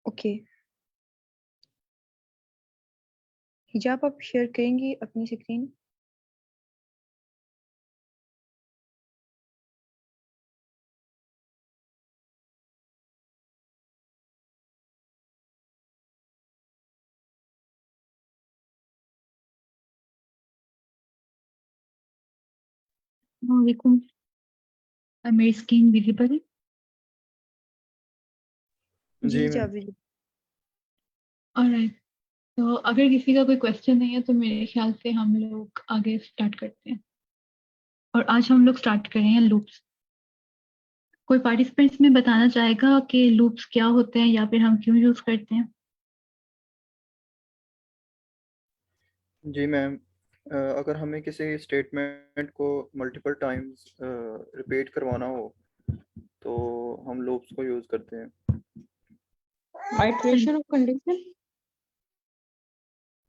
Okay. हिजाब आप share करेंगी अपनी स्क्रीन? वालेकुम। मेरी स्क्रीन विजिबल है? जी जी जी मैम। आप विजिबल। ऑलराइट, तो अगर किसी का कोई क्वेश्चन नहीं है तो मेरे ख्याल से हम लोग आगे स्टार्ट करते हैं। और आज हम लोग स्टार्ट कर रहे हैं लूप्स। कोई पार्टिसिपेंट्स में बताना चाहेगा कि लूप्स क्या होते हैं या फिर हम क्यों यूज करते हैं? जी मैम, अगर हमें किसी स्टेटमेंट को मल्टीपल टाइम्स रिपीट करवाना हो तो हम लूप्स को यूज़ करते हैं। Iteration of condition.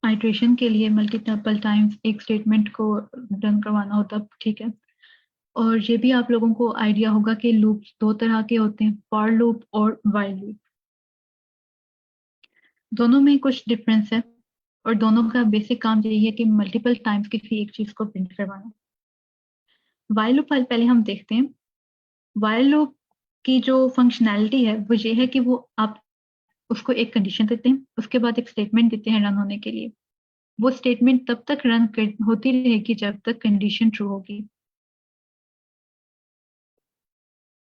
आइट्रेशन के लिए मल्टीपल टाइम्स एक स्टेटमेंट को रन करवाना होता, ठीक है। और ये भी आप लोगों को आइडिया होगा कि लूप्स दो तरह के होते हैं, फॉर लूप और व्हाइल लूप। दोनों में कुछ डिफरेंस है और दोनों का बेसिक काम यही है कि मल्टीपल टाइम्स किसी एक चीज को प्रिंट करवाना। व्हाइल लूप पहले हम देखते हैं। व्हाइल लूप की जो फंक्शनैलिटी है वो ये है कि वो आप उसको एक कंडीशन देते हैं, उसके बाद एक स्टेटमेंट देते हैं रन होने के लिए। वो स्टेटमेंट तब तक होती रहेगी जब तक कंडीशन ट्रू होगी।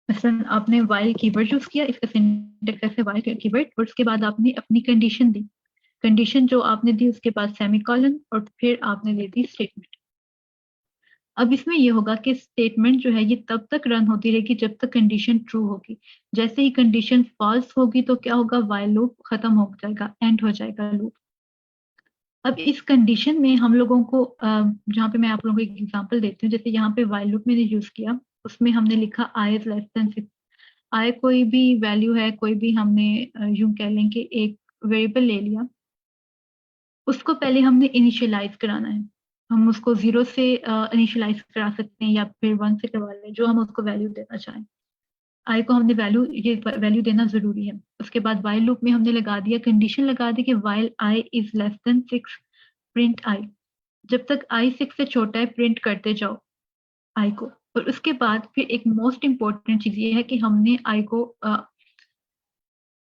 मसलन आपने व्हाइल कीवर्ड यूज किया, इसका सिंटैक्स है व्हाइल कीवर्ड, और उसके बाद आपने अपनी कंडीशन दी। कंडीशन जो आपने दी उसके बाद सेमीकोलन और फिर आपने ले दी स्टेटमेंट। अब इसमें ये होगा कि स्टेटमेंट जो है ये तब तक रन होती रहेगी जब तक कंडीशन ट्रू होगी। जैसे ही कंडीशन फॉल्स होगी तो क्या होगा, व्हाइल लूप खत्म हो जाएगा, एंड हो जाएगा लूप। अब इस कंडीशन में हम लोगों को जहाँ पे मैं आप लोगों को एक एग्जांपल देती हूँ, जैसे यहाँ पे व्हाइल लूप मैंने यूज किया, उसमें हमने लिखा आई इज लेस देन 6। आई कोई भी वैल्यू है, कोई भी हमने यूं कह लें कि एक वेरिएबल ले लिया, उसको पहले हमने इनिशियलाइज कराना है। हम उसको 0 से इनिशियलाइज करा सकते हैं या फिर 1 से करवा लें, जो हम उसको वैल्यू देना चाहें। आई को हमने ये वैल्यू देना जरूरी है। उसके बाद व्हाइल लूप में हमने लगा दिया, कंडीशन लगा दी कि while I is less than 6 print I. जब तक आई 6 से छोटा है प्रिंट करते जाओ आई को। और उसके बाद फिर एक मोस्ट इंपॉर्टेंट चीज ये है कि हमने आई को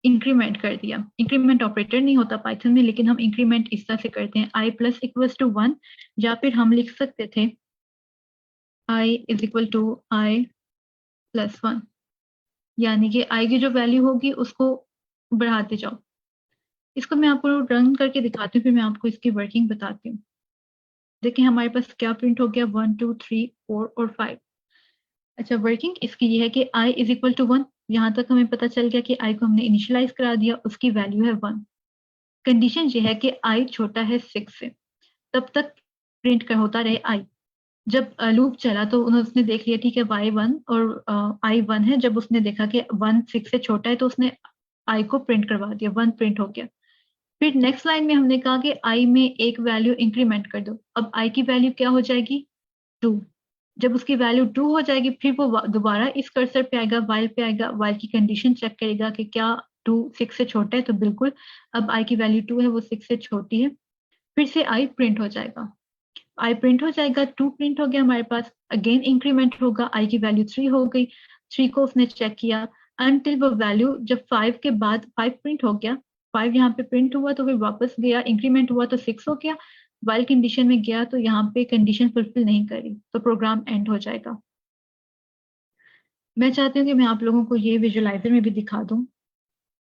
इंक्रीमेंट कर दिया। इंक्रीमेंट ऑपरेटर नहीं होता पाइथन में, लेकिन हम इंक्रीमेंट इस तरह से करते हैं, आई प्लस इक्वल टू 1, या फिर हम लिख सकते थे I is equal to I plus 1। यानी कि आई की जो वैल्यू होगी उसको बढ़ाते जाओ। इसको मैं आपको रन करके दिखाती हूँ, फिर मैं आपको इसकी वर्किंग बताती हूँ। देखिए हमारे पास क्या प्रिंट हो गया, 1 2 3 4 और 5। अच्छा, वर्किंग इसकी ये है कि आई इज इक्वल टू 1, यहाँ तक हमें पता चल गया कि आई को हमने इनिशियलाइज करा दिया, उसकी वैल्यू है 1। कंडीशन ये है कि आई छोटा है 6 से, तब तक प्रिंट कर होता रहे आई। जब लूप चला तो उसने देख लिया ठीक है वाई 1 और आई 1 है। जब उसने देखा कि 1 6 से छोटा है तो उसने आई को प्रिंट करवा दिया, 1 प्रिंट हो गया। फिर नेक्स्ट लाइन में हमने कहा कि आई में एक वैल्यू इंक्रीमेंट कर दो। अब आई की वैल्यू क्या हो जाएगी, 2। जब उसकी वैल्यू 2 हो जाएगी फिर वो दोबारा इस कर्सर पे आएगा, वाइल पे आएगा, वाइल की कंडीशन चेक करेगा कि क्या 2 6 से छोटा है, तो बिल्कुल अब आई की वैल्यू 2 है, वो 6 से छोटी है। फिर से आई प्रिंट हो जाएगा, आई प्रिंट हो जाएगा, 2 प्रिंट हो गया हमारे पास। अगेन इंक्रीमेंट होगा, आई की वैल्यू 3 हो गई, 3 को उसने चेक किया अनटिल वो वैल्यू जब 5 के बाद 5 प्रिंट हो गया। 5 यहाँ पे प्रिंट हुआ तो फिर वापस गया, इंक्रीमेंट हुआ तो 6 हो गया, वाइल कंडीशन में गया तो यहाँ पे कंडीशन फुलफिल नहीं करी तो प्रोग्राम एंड हो जाएगा। मैं चाहती हूँ कि मैं आप लोगों को ये विजुअलाइजर में भी दिखा दूँ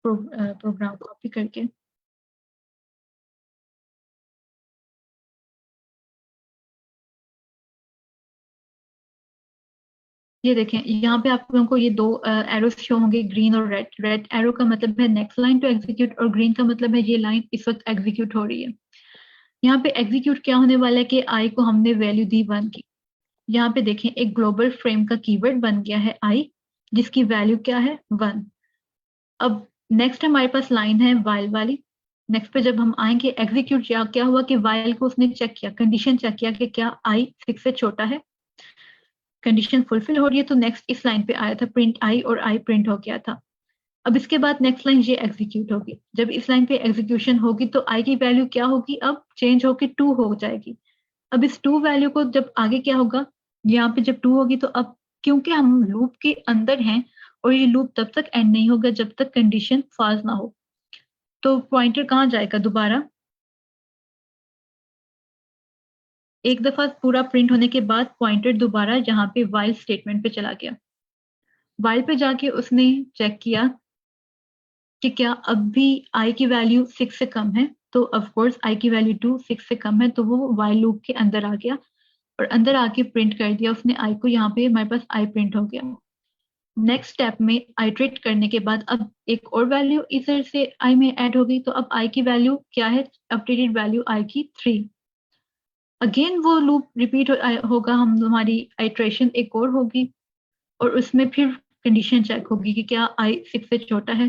प्रोग्राम कॉपी करके। ये देखें यहाँ पे आप लोगों को ये दो एरो शो होंगे, ग्रीन और रेड। रेड एरो का मतलब है नेक्स्ट लाइन टू एग्जीक्यूट और ग्रीन का मतलब है ये लाइन इस वक्त एग्जीक्यूट हो रही है। यहाँ पे एग्जीक्यूट क्या होने वाला है कि आई को हमने वैल्यू दी 1 की। यहाँ पे देखें एक ग्लोबल फ्रेम का कीवर्ड बन गया है आई, जिसकी वैल्यू क्या है 1। अब नेक्स्ट हमारे पास लाइन है वाइल वाली। नेक्स्ट पे जब हम आएंगे एग्जीक्यूट क्या हुआ कि वाइल को उसने चेक किया, कंडीशन चेक किया कि क्या आई 6 से छोटा है, कंडीशन फुलफिल हो रही है, तो नेक्स्ट इस लाइन पे आया था प्रिंट आई और आई प्रिंट हो गया था। अब इसके बाद नेक्स्ट लाइन ये एग्जीक्यूट होगी। जब इस लाइन पे एग्जीक्यूशन होगी तो आई की वैल्यू क्या होगी, अब चेंज होकर 2 हो जाएगी। अब इस 2 वैल्यू को जब आगे क्या होगा, यहाँ पे जब 2 होगी तो अब क्योंकि हम लूप के अंदर हैं और ये लूप तब तक एंड नहीं होगा जब तक कंडीशन फॉल्स ना हो, तो पॉइंटर कहाँ जाएगा दोबारा, एक दफा पूरा प्रिंट होने के बाद पॉइंटर दोबारा यहाँ पे वाइल स्टेटमेंट पे चला गया। वाइल पे जाके उसने चेक किया कि क्या अब भी आई की वैल्यू 6 से कम है, तो ऑफ कोर्स आई की वैल्यू 2 6 से कम है, तो वो वाइल लूप के अंदर आ गया और अंदर आके प्रिंट कर दिया उसने आई को। यहाँ पे हमारे पास आई प्रिंट हो गया। नेक्स्ट स्टेप में आइट्रेट करने के बाद अब एक और वैल्यू इधर से आई में ऐड हो गई, तो अब आई की वैल्यू क्या है, अपडेटेड वैल्यू आई की 3। अगेन वो लूप रिपीट होगा, हम हमारी आइट्रेशन एक और होगी और उसमें फिर कंडीशन चेक होगी कि क्या आई 6 से छोटा है,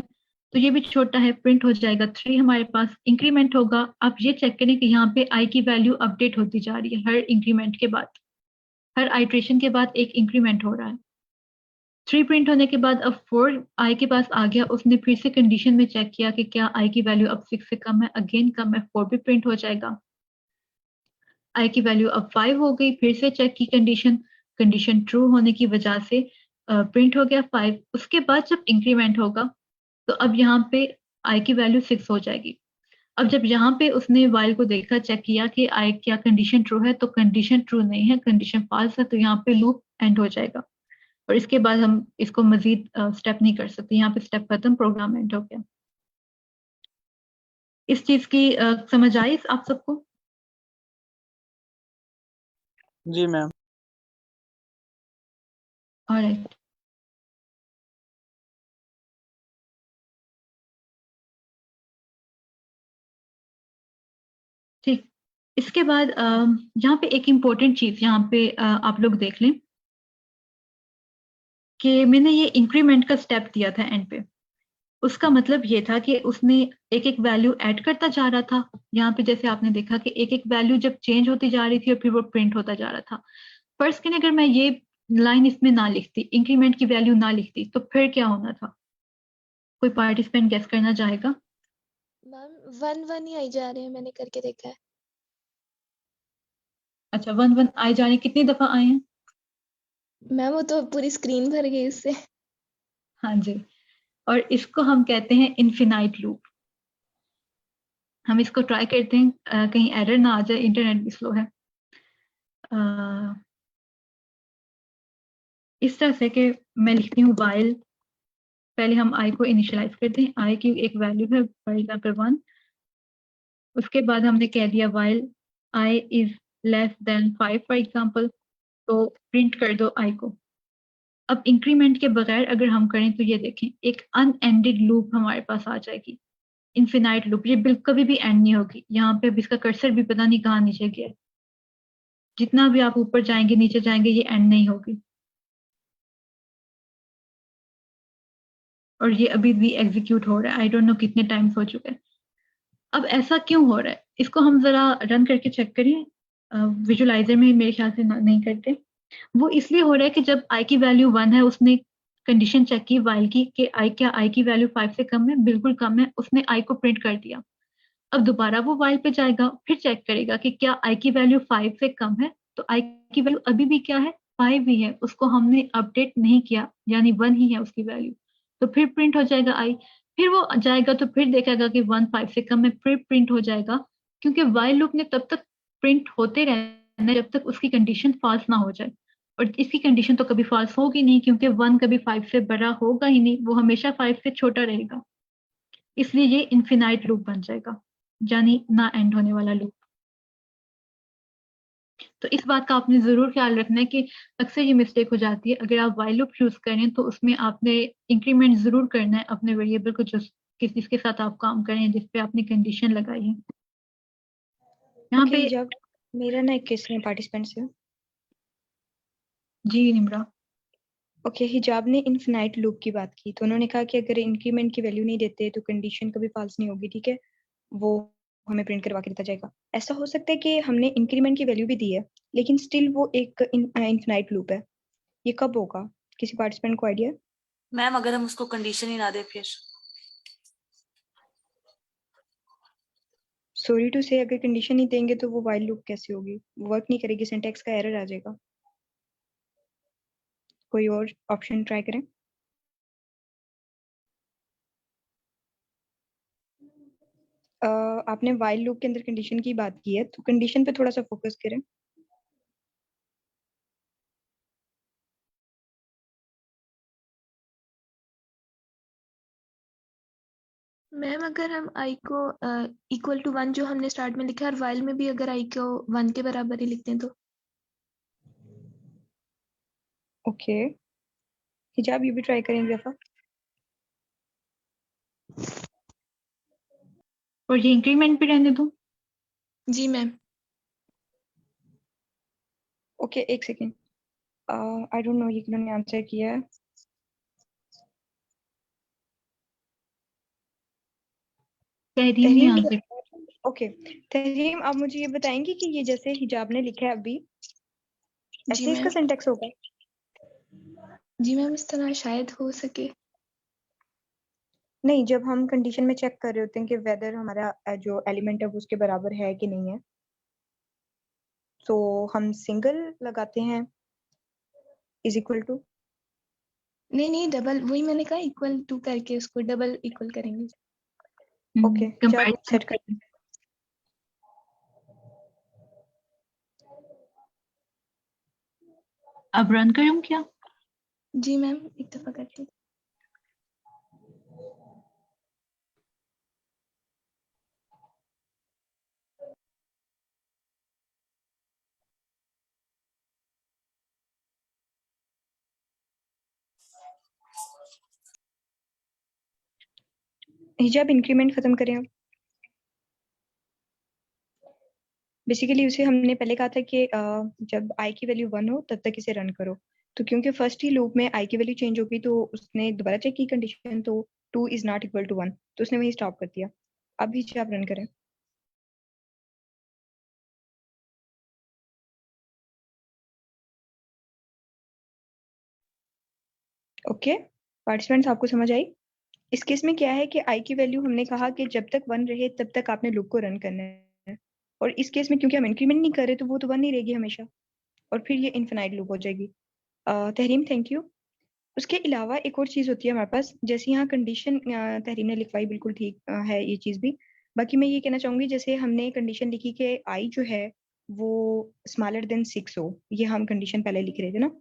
तो ये भी छोटा है, प्रिंट हो जाएगा 3 हमारे पास। इंक्रीमेंट होगा, आप ये चेक करें कि यहाँ पे आई की वैल्यू अपडेट होती जा रही है हर इंक्रीमेंट के बाद, हर आइट्रेशन के बाद एक इंक्रीमेंट हो रहा है। 3 प्रिंट होने के बाद अब 4 आई के पास आ गया, उसने फिर से कंडीशन में चेक किया कि क्या आई की वैल्यू अब 6 से कम है, अगेन कम है, 4 भी प्रिंट हो जाएगा। आई की वैल्यू अब 5 हो गई, फिर से चेक की कंडीशन ट्रू होने की वजह से प्रिंट हो गया 5। उसके बाद जब इंक्रीमेंट होगा तो अब यहाँ पे आई की वैल्यू 6 हो जाएगी। अब जब यहाँ पे उसने वाइल को देखा, चेक किया कि आई क्या कंडीशन ट्रू है, तो कंडीशन ट्रू नहीं है, कंडीशन फॉल्स है, तो यहाँ पे लूप एंड हो जाएगा और इसके बाद हम इसको मजीद स्टेप नहीं कर सकते, यहाँ पे स्टेप खत्म, प्रोग्राम एंड हो गया। इस चीज की समझ आई आप सबको? जी मैम। ऑलराइट, ठीक। इसके बाद यहाँ पे एक इम्पोर्टेंट चीज यहाँ पे आप लोग देख लें कि मैंने ये इंक्रीमेंट का स्टेप दिया था एंड पे। उसका मतलब ये था कि उसने एक एक वैल्यू ऐड करता जा रहा था। यहाँ पे जैसे आपने देखा कि एक एक वैल्यू जब चेंज होती जा रही थी और फिर वो प्रिंट होता जा रहा था। फर्स्ट के अगर मैं ये लाइन इसमें ना लिखती, इंक्रीमेंट की वैल्यू ना लिखती, तो फिर क्या होना था? कोई पार्टिसिपेंट गेस करना चाहेगा? मैम 1 1 ही आई जा रहे हैं, मैंने करके देखा है। अच्छा, 1 1 आए जा रहे हैं, कितनी दफा आए हैं? मैम वो तो पूरी स्क्रीन भर गई इससे। हाँ जी, और इसको हम कहते हैं इन्फिनाइट लूप। हम इसको ट्राई करते हैं, कहीं एरर ना आ जाए, इंटरनेट भी स्लो है। इस तरह से कि मैं लिखती हूँ वाइल, पहले हम आई को इनिशियलाइज करते हैं, आई की एक वैल्यू है फॉर एग्जाम्पल 1। उसके बाद हमने कह दिया while I is less then 5 for example, तो प्रिंट कर दो आई को। अब इंक्रीमेंट के बगैर अगर हम करें तो ये देखें, एक अनएंडेड लूप हमारे पास आ जाएगी, इन्फिनाइट लूप, ये बिल्कुल कभी भी एंड नहीं होगी। यहाँ पे अब इसका कर्सर भी पता नहीं कहाँ नीचे गया, जितना भी आप ऊपर जाएंगे नीचे जाएंगे ये एंड नहीं होगी, और ये अभी भी एग्जीक्यूट हो रहा है। आई डोंट नो कितने टाइम्स हो चुके हैं। अब ऐसा क्यों हो रहा है, इसको हम जरा रन करके चेक करें। विजुलाइजर में मेरे ख्याल से नहीं करते। वो इसलिए हो रहा है कि जब आई की वैल्यू 1 है, उसने कंडीशन चेक की वाइल की कि आई की वैल्यू 5 से कम है, बिल्कुल कम है, उसने आई को प्रिंट कर दिया। अब दोबारा वो वाइल पे जाएगा, फिर चेक करेगा कि क्या आई की वैल्यू 5 से कम है, तो आई की वैल्यू अभी भी क्या है, 5 ही है, उसको हमने अपडेट नहीं किया, यानी 1 ही है उसकी वैल्यू, तो फिर प्रिंट हो जाएगा आई। फिर वो जाएगा तो फिर देखेगा कि 1 5 से कम है, फिर प्रिंट हो जाएगा, क्योंकि वाइल लूप ने तब तक प्रिंट होते रहना जब तक उसकी कंडीशन फॉल्स ना हो जाए, और इसकी कंडीशन तो कभी फॉल्स होगी नहीं, क्योंकि 1 कभी 5 से बड़ा होगा ही नहीं, वो हमेशा 5 से छोटा रहेगा, इसलिए ये इन्फिनाइट लूप बन जाएगा, यानी ना एंड होने वाला लूप। तो इस बात का आपने जरूर ख्याल रखना है कि अक्सर ये मिस्टेक हो जाती है, अगर आप वाइल लूप यूज करें तो उसमें आपने इंक्रीमेंट जरूर करना है अपने वेरिएबल को, जिसके साथ आप काम करें, जिस पे आपने कंडीशन लगाई है। यहाँ पे जब मेरा ना एक क्वेश्चन है पार्टिसिपेंट से। जी निम्रा। ओके, हिजाब ने इनफिनाइट लूप की बात की, तो उन्होंने कहा कि अगर इंक्रीमेंट की वैल्यू नहीं देते तो कंडीशन कभी फॉल्स नहीं होगी, ठीक है, वो हमें प्रिंट करवा के देता जाएगा। ऐसा हो सकता है कि हमने इंक्रीमेंट की वैल्यू भी दी है लेकिन स्टिल वो एक इनफिनाइट लूप है, ये कब होगा? किसी पार्टिसिपेंट को आइडिया? मैम अगर हम उसको कंडीशन ही ना दे फिर सॉरी टू से अगर कंडीशन नहीं देंगे तो वो व्हाइल लूप कैसे होगी, वर्क नहीं करेगी, सिंटैक्स का एरर आ जाएगा। कोई और ऑप्शन ट्राई करें। आपने व्हाइल लूप के अंदर कंडीशन की बात की है, तो कंडीशन पे थोड़ा सा फोकस करें। मैम अगर हम i को इक्वल टू 1 जो हमने स्टार्ट में लिखा है, और while में भी अगर i को 1 के बराबर ही लिखते हैं तो ओके, हिजाब ये भी ट्राई करेंगे दफा। और ये इंक्रीमेंट भी रहने दो। जी मैम। ओके एक सेकेंड, आई डोंट नो ये किन्होंने आंसर किया है। तहरीम ने तहरीम, आंसर। ओके तहरीम, आप मुझे ये बताएंगी कि ये जैसे हिजाब ने लिखा है अभी, जी ऐसे इसका मैम। सिंटैक्स होगा? जी मैम, इस तरह शायद हो सके। नहीं, जब हम कंडीशन में चेक कर रहे होते हैं कि वेदर हमारा जो एलिमेंट है वो उसके बराबर है कि नहीं है, तो हम सिंगल लगाते हैं इज इक्वल टू। नहीं नहीं, डबल, वही मैंने कहा इक्वल टू करके उसको डबल इक्वल करेंगे। ओके हिजाब सेट कर। अब रन करूं क्या? जी मैम, एक दफा करके। हिजाब इंक्रीमेंट खत्म करें अब। बेसिकली उसे हमने पहले कहा था कि जब i की वैल्यू 1 हो तब तक इसे रन करो, तो क्योंकि फर्स्ट ही लूप में i की वैल्यू चेंज हो गई तो उसने दोबारा चेक की कंडीशन, तो 2 इज नॉट इक्वल टू 1, तो उसने वही स्टॉप कर दिया। अब हिजाब रन करें। ओके पार्टिसिपेंट्स, आपको समझ आई? इस केस में क्या है कि i की वैल्यू हमने कहा कि जब तक 1 रहे तब तक आपने लूप को रन करना है, और इस केस में क्योंकि हम इंक्रीमेंट नहीं कर रहे तो वो तो 1 ही रहेगी हमेशा, और फिर ये इनफिनाइट लूप हो जाएगी। Tahreem thank you. उसके अलावा एक और चीज़ होती है हमारे पास, जैसे यहाँ कंडीशन तहरीम ने लिखवाई, बिल्कुल ठीक है ये चीज़ भी। बाकी मैं ये कहना चाहूंगी, जैसे हमने कंडीशन लिखी कि i जो है वो स्मॉलर देन 6 हो, ये हम कंडीशन पहले लिख रहे थे ना,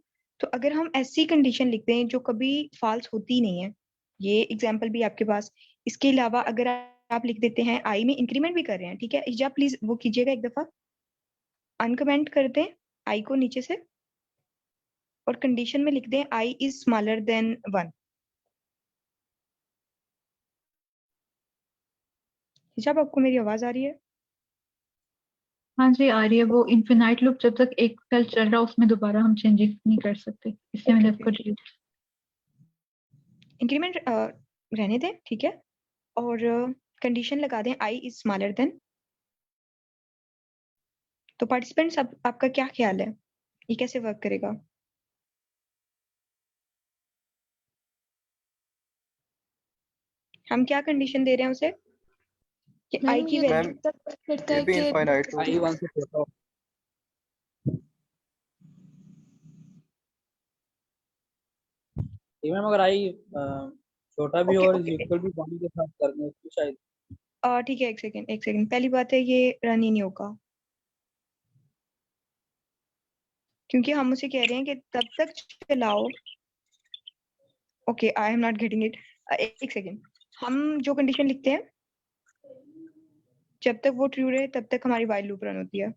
तो अगर हम ऐसी कंडीशन लिखते हैं जो कभी फॉल्स होती नहीं है, ये एग्जाम्पल भी आपके पास। इसके अलावा अगर आप लिख देते हैं i में इंक्रीमेंट भी कर रहे हैं, ठीक है हिजाब प्लीज वो कीजिएगा एक दफा, अनकमेंट कर दें i को नीचे से, और कंडीशन में लिख दें i इज स्मॉलर देन 1। हिजाब आपको मेरी आवाज आ रही है? हाँ जी आ रही है। वो इनफिनाइट लूप जब तक एक सेल चल रहा उसमें दोबारा हम चेंजेस नहीं कर सकते, इसलिए मैंने ओके उसको डिलीट। इंक्रीमेंट रहने दें, ठीक है, और कंडीशन लगा दें i इज स्मॉलर देन। तो पार्टिसिपेंट्स, आपका क्या ख्याल है, ये कैसे वर्क करेगा? हम क्या कंडीशन दे रहे हैं उसे कि i मैम की ये वैल्यू, मैम तब करता ये है भी कि इनफाइनाइट लूप आई है। 1 से छोटा हो। ये मैम अगर आई छोटा भी ओके और ओके इक्वल भी पानी के साथ करने उसको शायद। ठीक है, एक सेकंड, पहली बात है ये रन ही नहीं होगा, क्योंकि हम उसे कह रहे हैं कि तब तक चलाओ। Okay I am not getting it. एक सेकंड, हम जो कंडीशन लिखते हैं जब तक वो ट्रू रहे तब तक हमारी व्हाइल लूप रन होती है।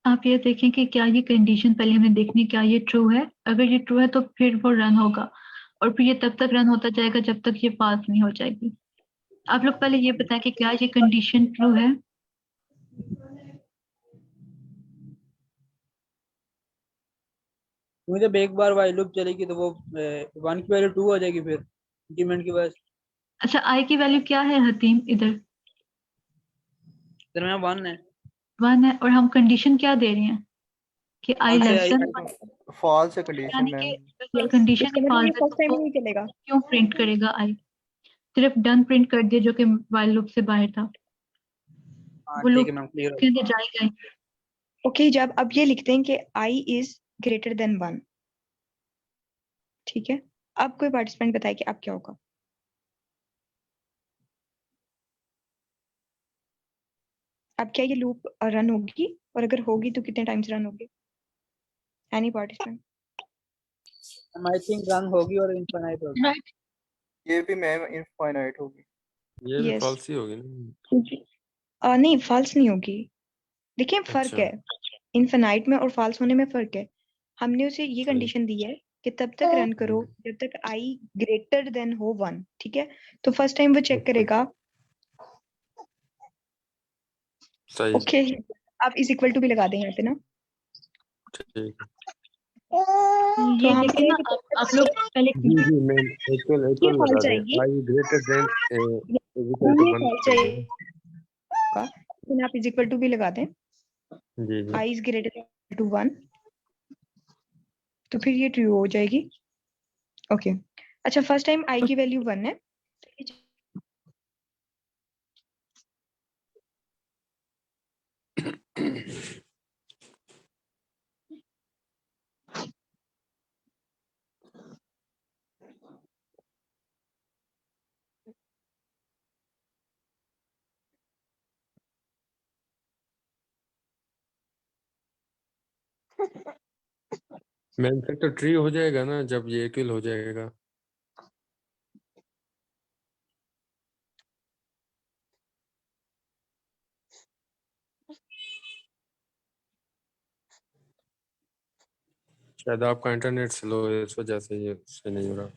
आप ये देखें कि क्या ये कंडीशन पहले हमें देखनी क्या ये ट्रू है, अगर ये ट्रू है तो फिर वो रन होगा, और फिर ये तब तक रन होता जाएगा जब तक ये पास नहीं हो जाएगी। आप लोग पहले ये बताएं कि क्या ये कंडीशन ट्रू है। क्योंकि जब एक बार वाइल लूप चलेगी तो वो 1 की वैल्यू 2 हो जाएगी फिर इंक्रीमेंट की वजह से। अच्छा आई की वैल्यू क्या है हतीम इधर? इधर मैम 1 है। 1 है, और हम कंडीशन क्या दे रहे हैं कि आई 1 से लेस आई देन, फॉल्स है कंडीशन यानी मैम। कि यस, कंडीशन इसका ही मतलब ये फॉल्स है फर्स्ट तो टाइम वो नहीं चलेगा। क्यों प्रिंट करेगा आई? सिर्फ डन प्रिंट कर दिया जो कि व्हाइल लूप से बाहर था। हाँ वो ठीक लूप है मैम, क्लियर के अंदर जाएगा ही। ओके हिजाब, अब ये लिखते हैं कि i इज ग्रेटर देन 1, ठीक है। अब कोई पार्टिसिपेंट बताए कि अब क्या होगा। अब क्या ये लूप रन होगी, और अगर होगी तो कितने टाइम्स रन होगी। Any participant. I think run होगी और इनफाइनाइट होगी। राइट, ये भी मैम इनफाइनाइट होगी। ये भी यस, फॉल्स ही होगी ना। क्योंकि नहीं फॉल्स नहीं होगी। देखिए फर्क अच्छा, है, इनफिनाइट में और फॉल्स होने में फर्क है। हमने उसे ये सही। कंडीशन दी है कि तब तक रन करो जब तक आई ग्रेटर देन हो 1, ठीक है। तो फर्स्ट टाइम वो चेक अच्छा, करेगा। सही, ओके, आप इज इक्वल टू भी लगा दें यहाँ पे ना। ठीक है। तो ये हम देखिए ना, कहेंगे आप लोग पहले जी जी मैम, इक्वल ये इक्वल लगा फॉल्स दें, आएगी, आई ग्रेटर देन इक्वल टू ये 1 फॉल्स कर दें। आएगा, लेकिन आप इज इक्वल टू भी लगा दें। जी जी, आई इज ग्रेटर टू 1, तो फिर ये ट्रू हो जाएगी। ओके अच्छा, फर्स्ट टाइम आई की वैल्यू 1 है। मैम फिर तो ट्री हो जाएगा ना जब ये इक्वल हो जाएगा। शायद आपका इंटरनेट स्लो है, इस वजह से ये सही नहीं हो रहा।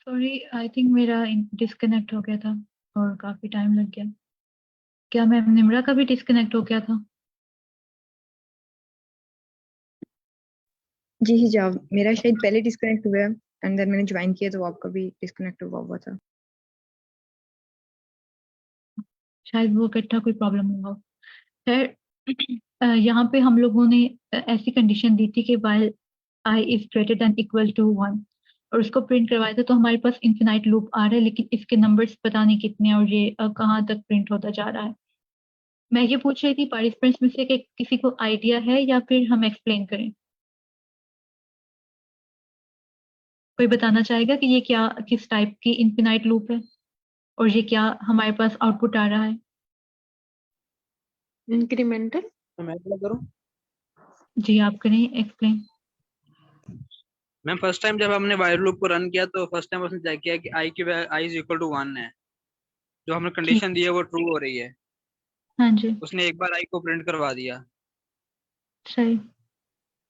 सॉरी, आई थिंक मेरा डिस्कनेक्ट हो गया था और काफी टाइम लग गया। क्या मैम निम्रा का भी डिस्कनेक्ट हो गया था? जी हिजाब, मेरा शायद पहले डिस्कनेक्ट हुआ है एंड देन मैंने ज्वाइन किया तो आपका भी डिस्कनेक्ट हुआ था। शायद वो इकट्ठा कोई प्रॉब्लम होगा। फिर यहाँ पे हम लोगों ने ऐसी कंडीशन दी थी कि while i is greater than equal to 1 और उसको प्रिंट करवाया था, तो हमारे पास इनफिनाइट लूप आ रहा है, लेकिन इसके नंबर्स पता नहीं कितने हैं और ये कहाँ तक प्रिंट होता जा रहा है। मैं ये पूछ रही थी पार्टिसिपेंट्स में से कि किसी को आइडिया है या फिर हम एक्सप्लेन करें? कोई बताना चाहेगा कि ये क्या, किस टाइप की इनफिनाइट लूप है और ये क्या हमारे पास आउटपुट आ रहा है? इंक्रीमेंटल। तो मैं क्या करूँ? जी आप करें एक्सप्लेन। मैम फर्स्ट टाइम जब हमने वाइल लूप को रन किया तो फर्स्ट टाइम उसने चेक किया कि आई इज इक्वल टू 1 है। जो हमने ठीक, कंडीशन दी है वो ट्रू हो रही है। हाँ जी, उसने एक बार आई को प्रिंट करवा दिया। सही।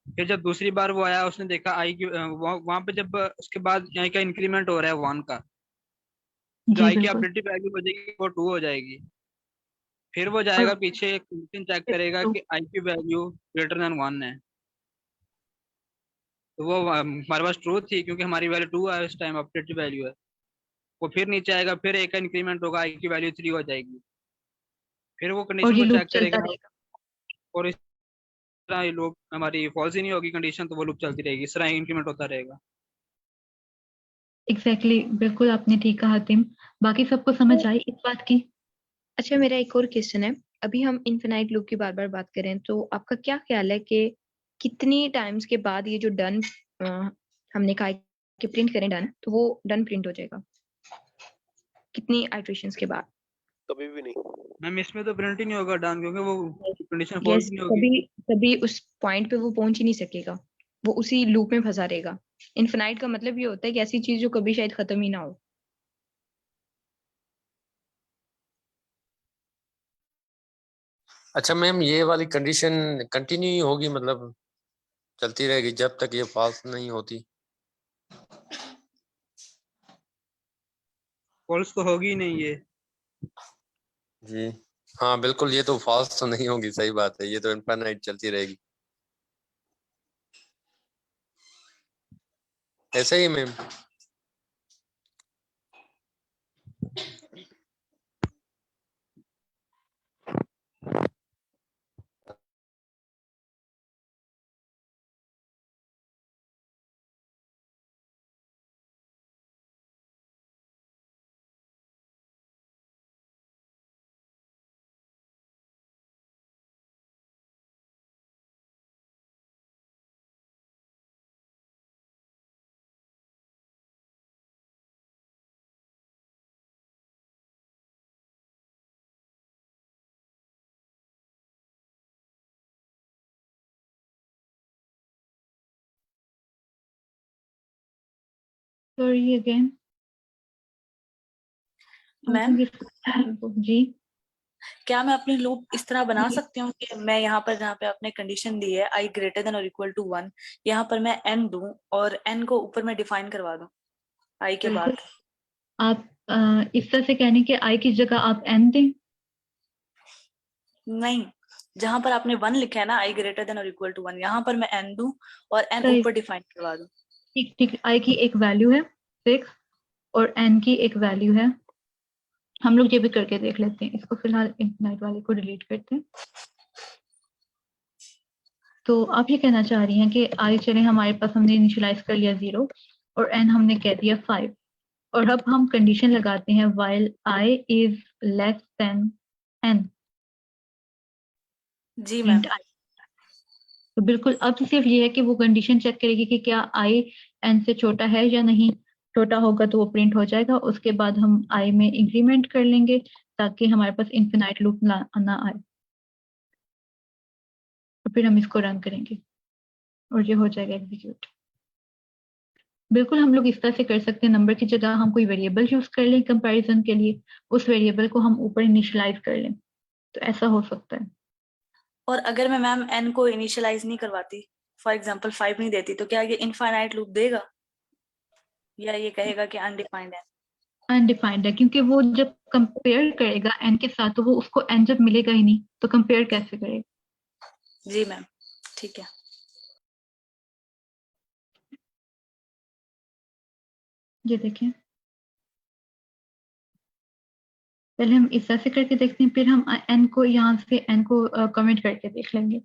फिर जब दूसरी बार वो आया उसने देखा आई की वहां पे जब उसके बाद आई का इंक्रीमेंट हो रहा है 1 का। जो जी आई की बिल्कुल। अपडेटेड वैल्यू हो जाएगी वो 2 हो जाएगी। फिर वो और जाएगा पीछे एक कंडीशन चेक करेगा तो कि आई की वैल्यू ग्रेटर देन 1 है। तो वो हमारे पास ट्रू थी क्योंकि हमारी वैल्यू 2 है उस टाइम अपडेटेड वैल्यू है। वो फिर नीचे आएगा फिर एक का इंक्रीमेंट होगा आई की वैल्यू 3 हो जाएगी। फिर वो और कंडीशन ये को लूप चेक चलता करेगा रहेगा। और इस तरह ये लूप हमारी फॉल्स ही नहीं होगी कंडीशन तो वो लूप चलती रहेगी। इस तरह इंक्रीमेंट होता रहेगा। एग्जैक्टली बिल्कुल आपने ठीक कहा तिम। बाकी सबको समझ आई इस बात की? अच्छा, मेरा एक और क्वेश्चन है। अभी हम इनफिनाइट लूप की बार बार बात कर रहे हैं, तो आपका क्या ख्याल है कि कितनी टाइम्स के बाद ये जो डन हमने कहा है कि प्रिंट करें डन, तो वो डन प्रिंट हो जाएगा कितनी आइटरेशंस के बाद? कभी भी नहीं। मैम इसमें तो प्रिंट ही नहीं होगा डन क्योंकि वो कंडीशन फॉल्स यस, नहीं होगी। कभी कभी उस पॉइंट पे वो पहुंच ही नहीं सकेगा, वो उसी लूप में फंसा रहेगा। इनफिनाइट का मतलब ये होता है कि ऐसी चीज जो कभी शायद खत्म ही ना हो। अच्छा मैम, ये वाली कंडीशन कंटिन्यू होगी, मतलब चलती रहेगी जब तक ये फॉल्स नहीं होती? फॉल्स तो होगी ही नहीं ये। जी हाँ बिल्कुल, ये तो फॉल्स तो नहीं होगी, सही बात है, ये तो इनफाइनाइट चलती रहेगी। ऐसे ही मैम। Sorry again. मैम जी क्या मैं अपनी लूप इस तरह बना सकती हूँ कि मैं यहाँ पर जहाँ पे आपने कंडीशन दी है आई ग्रेटर देन और इक्वल टू 1, यहाँ पर मैं एन दूं और एन को ऊपर मैं डिफाइन करवा दूं आई के बिल्कुल। बाद? आप इस तरह से कहने के आई की जगह आप एन दें। नहीं, जहां पर आपने 1 लिखा है ना आई ग्रेटर देन और इक्वल टू 1, यहाँ पर मैं एन दूं और एन सही, ऊपर डिफाइन करवा दूं। ठीक ठीक। आई की एक वैल्यू है 6 और एन की एक वैल्यू है। हम लोग ये भी करके देख लेते हैं, इसको फिलहाल इनफिनाइट वाले को डिलीट करते हैं। तो आप ये कहना चाह रही हैं कि आई चले हमारे पास हमने इनिशियलाइज कर लिया 0 और एन हमने कह दिया 5, और अब हम कंडीशन लगाते हैं while I is less than N, जी मैम। Print I. तो बिल्कुल अब सिर्फ ये है कि वो कंडीशन चेक करेगी कि क्या आई एन से छोटा है या नहीं। छोटा होगा तो वो प्रिंट हो जाएगा। उसके बाद हम आई में इंक्रीमेंट कर लेंगे ताकि हमारे पास इनफिनाइट लूप ना आए। तो फिर हम इसको रन करेंगे और ये हो जाएगा एग्जीक्यूट। बिल्कुल हम लोग इस तरह से कर सकते हैं, नंबर की जगह हम कोई वेरिएबल यूज कर लें कंपैरिजन के लिए, उस वेरिएबल को हम ऊपर इनिशियलाइज कर लें, तो ऐसा हो सकता है। और अगर मैं मैम एन को इनिशियलाइज नहीं करवाती, फॉर एग्जांपल 5 नहीं देती, तो क्या ये इनफाइनाइट लूप देगा या ये कहेगा कि अनडिफाइंड है? अनडिफाइंड है क्योंकि वो जब कंपेयर करेगा एन के साथ तो वो उसको एन जब मिलेगा ही नहीं तो कंपेयर कैसे करेगा। जी मैम, ठीक है। ये देखें, पहले हम इस तरह से करके देखते हैं, फिर हम एन को यहाँ से एन को कमेंट करके देख लेंगे।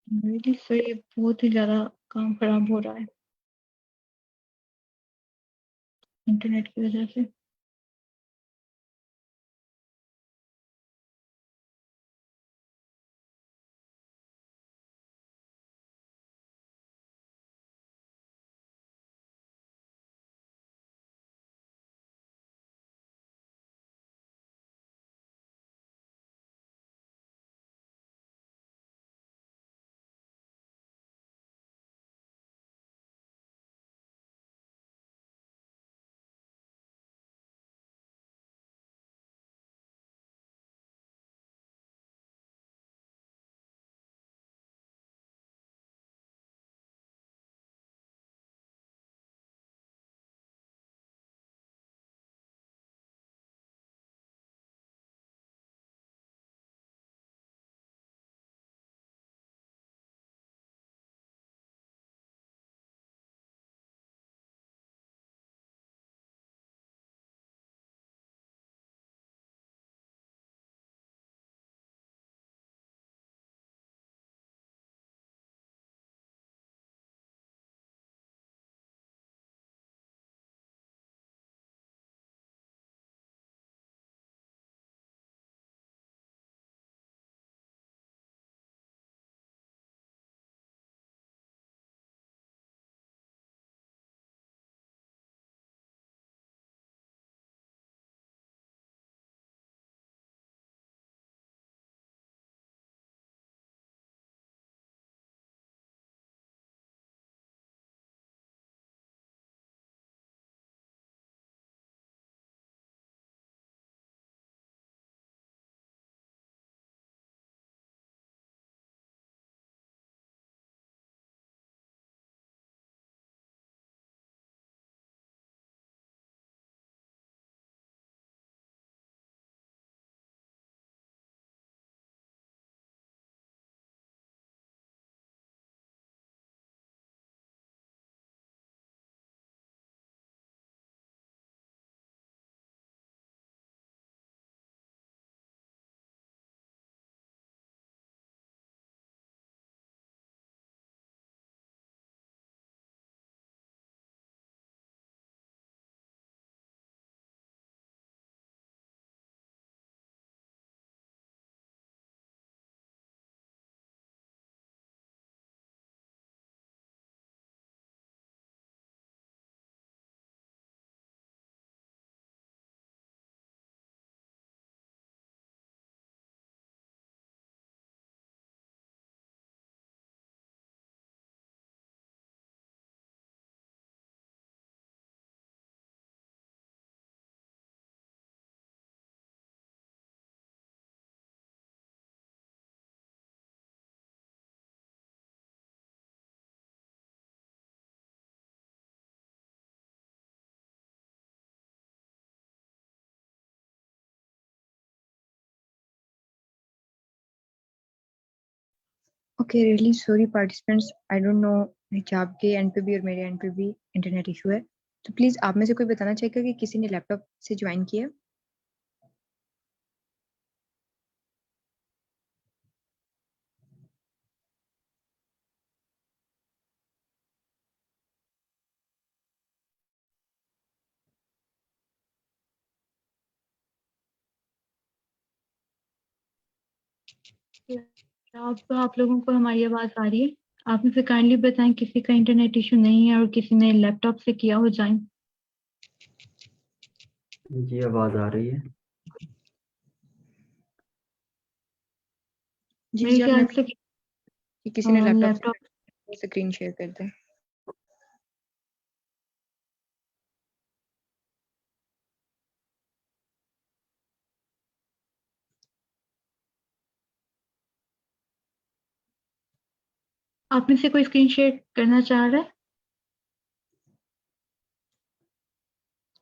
रियली सॉरी, बहुत ही ज्यादा काम खराब हो रहा है इंटरनेट की वजह से। Okay, really sorry participants, I don't know हिजाब के एंड पे भी और मेरे एंड पे भी इंटरनेट इशू है, तो प्लीज आप में से कोई बताना चाहेगा कि किसी ने लैपटॉप से ज्वाइन किया है? आप लोगों को हमारी आवाज आ रही है? आप मुझे काइंडली बताएं किसी का इंटरनेट इशू नहीं है और किसी ने लैपटॉप से किया हो ज्वाइन। जी आवाज आ रही है। जी मेरे जी, आप ख्याल नेट से कि किसी ने लैपटॉप लैपटॉप से स्क्रीन शेयर कर दें। आप में से कोई स्क्रीन शेयर करना चाह रहा है?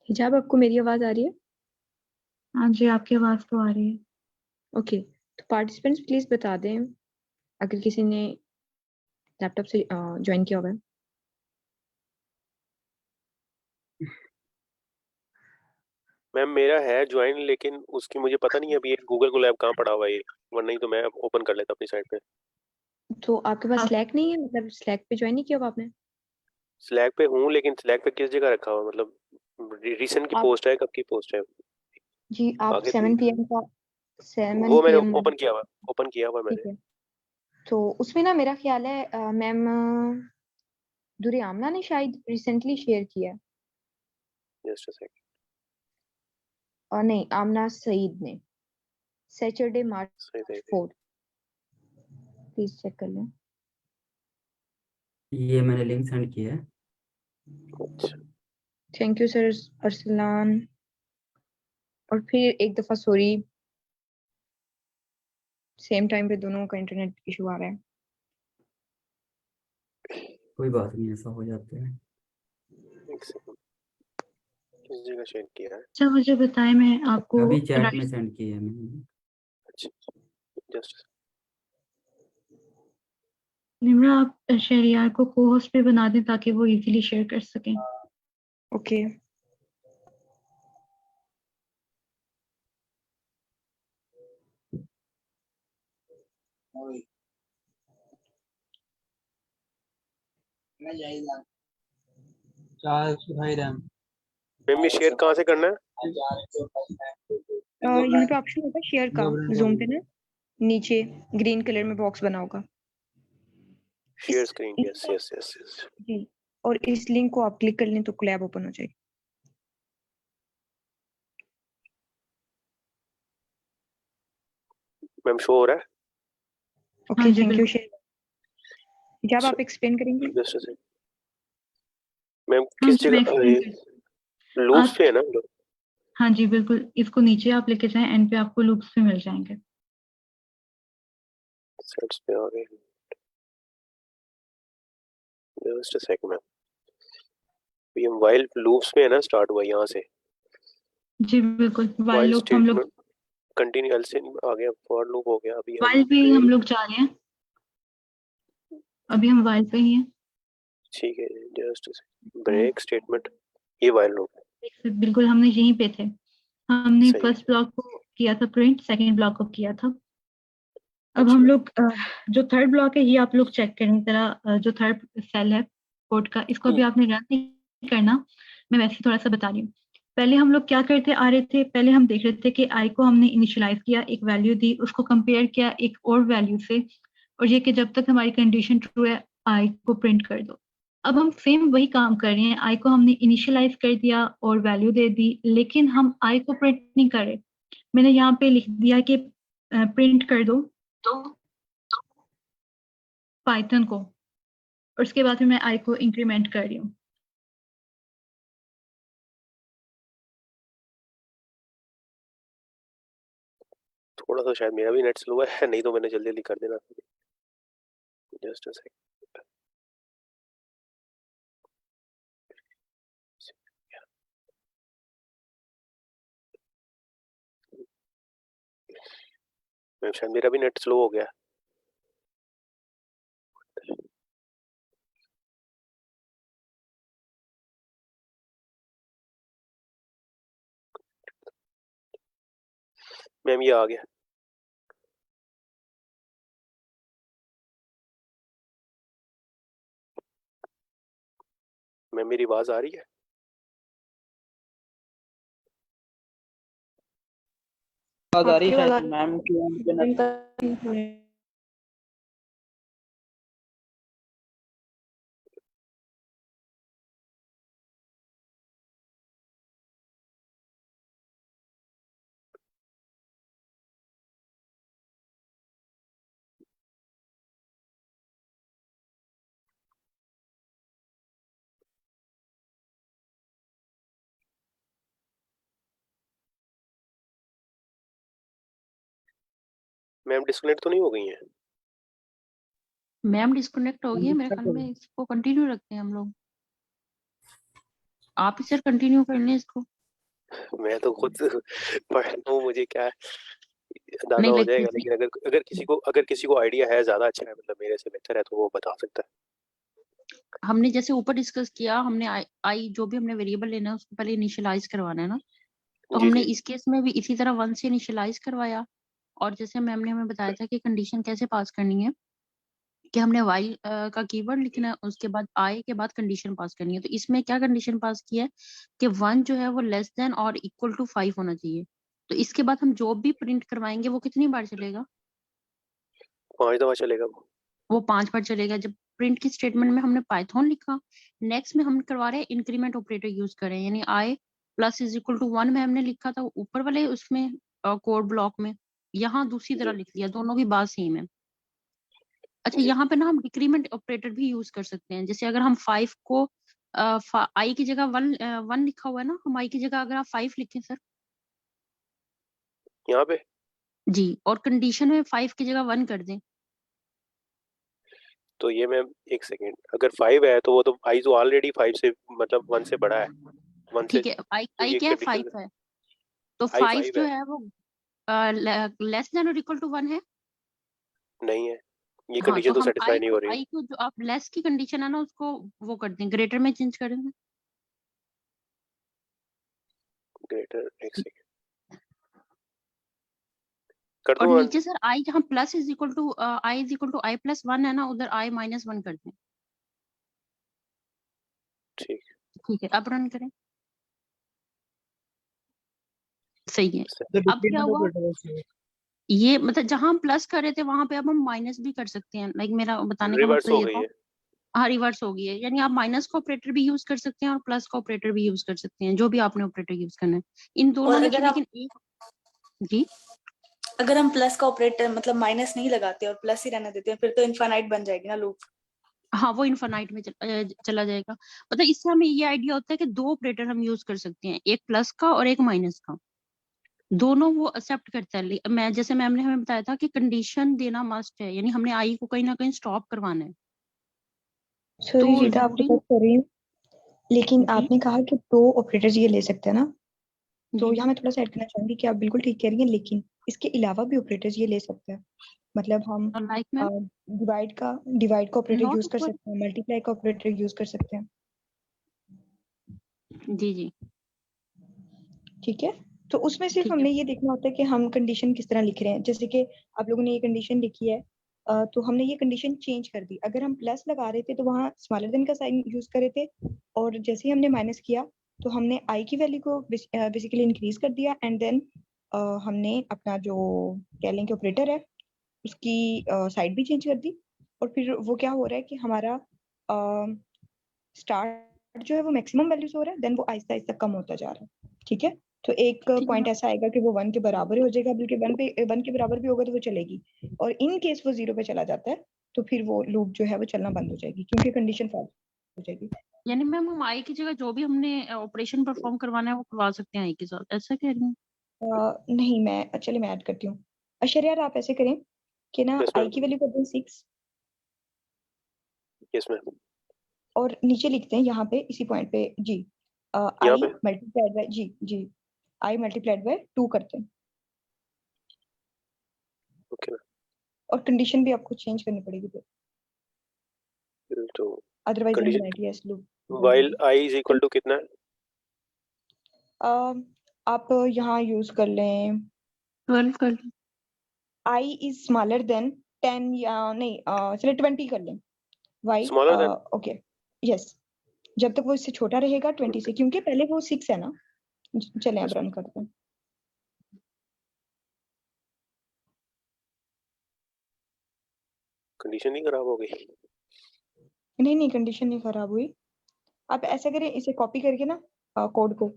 हिजाब, आपको मेरी आवाज आ रही है? हाँ जी, आपकी आवाज तो आ रही है। ओके, तो पार्टिसिपेंट्स प्लीज बता दें अगर किसी ने लैपटॉप से ज्वाइन किया होगा। मैम मेरा है ज्वाइन, लेकिन उसकी मुझे पता नहीं है अभी ये गूगल कोलैब कहाँ पड़ा हुआ है ये, वरना नहीं तो मैं ओपन कर लेता अपनी साइड पे। तो आपके पास आप- स्लैक नहीं है, मतलब स्लैक पे ज्वाइन नहीं किया हुआ आपने? स्लैक पे हूँ, लेकिन स्लैक पे किस जगह रखा हुआ, मतलब रिसेंट की आप पोस्ट है, कब की पोस्ट है? जी आप आगे 7 PM का 7 वो मैंने PM ओपन किया हुआ ठीक मैंने। है। तो उसमें ना मेरा ख्याल है मैम दुरे आमना ने शायद रिसेंटली शेयर किया है। Just a second. और नहीं, आमना सईद ने सैटरडे मार्च सही सही 4, प्लीज चेक कर लें। ये मैंने लिंक सेंड किया है। अच्छा, थैंक यू सर अरसलान। और फिर एक दफा सॉरी, सेम टाइम पे दोनों का इंटरनेट इशू आ रहा है। कोई बात नहीं, ऐसा हो जाता है। एक सेकंड, किस जगह शेयर किया है? अच्छा मुझे बताएं, मैं आपको अभी चैट राइट। में सेंड किया है मैंने। अच्छा, जस्ट निम्रा, आप शहरियार को को होस्ट पे बना दें ताकि वो इजीली शेयर कर सकें। ओके मैम ये शेयर कहाँ से करना है? यहाँ पे ऑप्शन होगा शेयर का, जूम पे ना नीचे ग्रीन कलर में बॉक्स बना होगा। शेयर इस स्क्रीन, लिंक यस को यस यस यस। जी, और इस लिंक को आप क्लिक कर लें तो क्लैब ओपन हो जाएगी। मैम शो हो रहा है? हाँ ओके जी थैंक यू बिल्कुल। शेयर। जब आप एक्सप्लेन करेंगे। जस्ट अ सेकंड मैम, हाँ किस जी मैं जगह एक्सप्लेन कर लूप्स आप। पे है ना हम लोग? हाँ जी बिल्कुल, इसको नीचे आप लेके जाएं, एंड पे आपको लूप्स भी मिल जाएंगे। सेट्स पे आ गए। जस्ट अ सेकंड मैम, ये हम वाइल लूप्स में है ना, स्टार्ट हुआ यहाँ से। जी बिल्कुल, वाइल वाइल लूप हम लोग, स्टेटमेंट कंटिन्यू एल्स आ गया, फॉर लूप हो गया। अभी हम वाइल पे ही हम ट्रेल, लोग जा रहे हैं, अभी हम वाइल पे ही हैं। ठीक है, जस्ट ब्रेक स्टेटमेंट, ये वाइल लूप। बिल्कुल हमने यहीं पे थे, हमने सही है, फर्स्ट ब्लॉक को किया था प्रिंट, सेकंड ब्लॉक को किया था। अब हम अच्छा लोग जो थर्ड ब्लॉक है ये आप लोग चेक करें जरा, जो थर्ड सेल है कोड का, इसको भी आपने रन नहीं करना, मैं वैसे थोड़ा सा बता रही हूँ। पहले हम लोग क्या करते आ रहे थे, पहले हम देख रहे थे कि आई को हमने इनिशियलाइज किया, एक वैल्यू दी, उसको कंपेयर किया एक और वैल्यू से, और ये कि जब तक हमारी कंडीशन ट्रू है आई को प्रिंट कर दो। अब हम सेम वही काम कर रहे हैं, आई को हमने इनिशियलाइज कर दिया और वैल्यू दे दी, लेकिन हम आई को प्रिंट नहीं कर रहे। मैंने यहाँ पे लिख दिया कि प्रिंट कर दो पाइथन को, और उसके बाद फिर मैं आई को इंक्रीमेंट कर रही हूँ। थोड़ा सा शायद मेरा भी नेट स्लो है, नहीं तो मैंने जल्दी जल्दी कर देना। जस्ट अ सेकंड, मैम शायद मेरा भी नेट स्लो हो गया। मैम ये आ गया। मैम मेरी आवाज आ रही है? आ रही आपकी है आवाज मैम की। मैम डिस्कनेक्ट तो नहीं हो गई हैं? मैम डिस्कनेक्ट हो गई है मेरे ख्याल में, इसको कंटिन्यू रखते हैं हम लोग। आप ही सर कंटिन्यू कर लें इसको। मैं तो खुद पढ़ रहा हूँ, मुझे क्या अंदाजा नहीं हो लाइक जाएगा, जैसे लेकिन अगर किसी को आइडिया है, ज्यादा अच्छा है, मतलब मेरे से बेहतर है, तो वो बता सकता है। हमने जैसे ऊपर डिस्कस किया, हमने आई जो भी हमने वेरिएबल लेना है उसको पहले इनिशियलाइज करवाना है ना, तो जी हमने जी इस केस में भी इसी तरह 1 से इनिशियलाइज करवाया। और जैसे मैम ने हमें बताया था कि कंडीशन कैसे पास करनी है, कि हमने while का कीवर्ड लिखना है, उसके बाद I के बाद कंडीशन पास करनी है। तो इसमें क्या कंडीशन पास की है कि 1 जो है वो लेस देन और इक्वल टू 5 होना चाहिए। तो इसके बाद हम जो भी प्रिंट करवाएंगे वो कितनी बार चलेगा? 5 दफा चलेगा वो 5 बार चलेगा। जब प्रिंट की स्टेटमेंट में हमने पाइथन लिखा, नेक्स्ट में हम करवा रहे हैं इंक्रीमेंट ऑपरेटर यूज करें, यानी I plus is equal to 1 में हमने लिखा था ऊपर वाले उसमें कोड ब्लॉक में, यहाँ दूसरी तरह जी लिख लिया, दोनों की बात सेम है। अच्छा, जी यहाँ पे ना हम डिक्रीमेंट ऑपरेटर भी यूज कर सकते हैं। जैसे अगर हम 5 को I की जगह 1 लिखा हुआ है ना, हम I की जगह अगर आप 5 लिखें सर यहाँ पे जी, और कंडीशन में 5 की जगह 1 कर दें, तो ये मैम एक सेकेंड, अगर 5 है तो वो तो आई तो ऑलरेडी 5 से मतलब 1 से बड़ा है, 1 से, ठीक है। तो I ये क्या है? कंडीशन 5 है, तो आई 5 5 जो है, है वो लेस देन और इक्वल टू 1 है। नहीं है, ये हाँ, कंडीशन तो तो हम सेटिस्फाई नहीं हो रही। I को जो आप लेस की कंडीशन है ना उसको वो कर दें, ग्रेटर में चेंज कर दें। ग्रेटर, एक सेकेंड कर और दूं नीचे सर I जहाँ plus is equal to I plus 1 है ना, उधर I माइनस 1 कर दें। ठीक ठीक है, अब रन करें। सही है। तो अब क्या डिक्रीमेंट हुआ, ऑपरेटर है इसमें। ये मतलब जहां हम प्लस कर रहे थे वहां पे अब हम माइनस भी कर सकते हैं। लाइक मेरा बताने का रिवर्स मकसद हो ये गई था। है। हाँ, रिवर्स हो गई है, यानी आप माइनस का ऑपरेटर भी यूज कर सकते हैं और प्लस का ऑपरेटर भी यूज कर सकते हैं, जो भी आपने ऑपरेटर यूज करना है इन दोनों और में से। अगर हम लेकिन एक जी, अगर हम प्लस का ऑपरेटर मतलब माइनस नहीं लगाते और प्लस ही रहने देते हैं, फिर तो इनफाइनाइट बन जाएगी ना लूप। हाँ वो इनफाइनाइट में चला जाएगा। मतलब इससे हमें ये आइडिया होता है कि 2 ऑपरेटर हम यूज कर सकते हैं, एक प्लस का और एक माइनस का, दोनों वो एक्सेप्ट करता है। मैं जैसे मैम ने हमें बताया था कि कंडीशन देना मस्ट है, यानी हमने आई को कहीं ना कहीं स्टॉप करवाना है। सॉरी तो रीता, आपको ड्यूरिंग बात कर रही हूँ, लेकिन जी आपने कहा कि 2 ऑपरेटर्स ये ले सकते हैं ना, तो जी यहाँ मैं थोड़ा सा ऐड करना चाहूंगी कि आप बिल्कुल ठीक कह रही हैं, लेकिन इसके अलावा भी ऑपरेटर्स ये ले सकते हैं। मतलब हम लाइक मैम डिवाइड का ऑपरेटर नॉट यूज कर इक्वल सकते हैं, मल्टीप्लाई का ऑपरेटर यूज कर सकते हैं। जी जी ठीक है, तो उसमें सिर्फ ठीक है। हमने ये देखना होता है कि हम कंडीशन किस तरह लिख रहे हैं। जैसे कि आप लोगों ने ये कंडीशन लिखी है, तो हमने ये कंडीशन चेंज कर दी। अगर हम प्लस लगा रहे थे तो वहाँ स्मॉलर देन का साइन यूज कर रहे थे, और जैसे ही हमने माइनस किया तो हमने आई की वैल्यू को बेसिकली इंक्रीज कर दिया, एंड देन हमने अपना जो कह लें कि ऑपरेटर है उसकी साइड भी चेंज कर दी। और फिर वो क्या हो रहा है कि हमारा स्टार्ट जो है वो मैक्सिमम वैल्यू से हो रहा है, देन वो आहिस्ता आहिस्ता कम होता जा रहा है। ठीक है, तो एक ठीक है पॉइंट मैम, ऐसा आएगा कि वो 1 के बराबर ही हो जाएगा, बल्कि 1 के बराबर भी होगा तो वो चलेगी। और इन केस वो 0 पे चला जाता है तो फिर वो लूप जो है वो चलना बंद हो जाएगी, क्योंकि कंडीशन फॉल्स हो जाएगी। यानी मैम हम आई की जगह जो भी हमने ऑपरेशन परफॉर्म करवाना है वो करवा सकते हैं आई के साथ, ऐसा कह रही हूँ। नहीं, मैं चलिए मैं ऐड करती हूँ। अशर आप ऐसे करें कि ना यस आई मैम, की वैल्यू कर दें 6, यस मैम, और नीचे लिखते हैं यहाँ पे इसी पॉइंट पे जी, यहाँ आई पे मल्टीप्लाइड बाय जी आई मल्टीप्लाइड बाय 2 करते हैं। ओके मैम, और कंडीशन भी आपको चेंज करनी पड़ेगी फिर, तो otherwise condition infinity yes loop while जाएगी। आई इज इक्वल टू कितना है, आप यहाँ यूज कर लें 12 कर लो। आई इज स्मॉलर देन 10, या नहीं चलिए 20 कर लें। Y smaller than, okay, yes, जब तक वो इससे छोटा रहेगा 20 से, क्योंकि पहले वो 6 है ना। चलें अब यस रन करते हैं। कंडीशन नहीं खराब हो गई। नहीं नहीं, कंडीशन नहीं खराब हुई। आप ऐसा करें, इसे कॉपी करके ना कोड को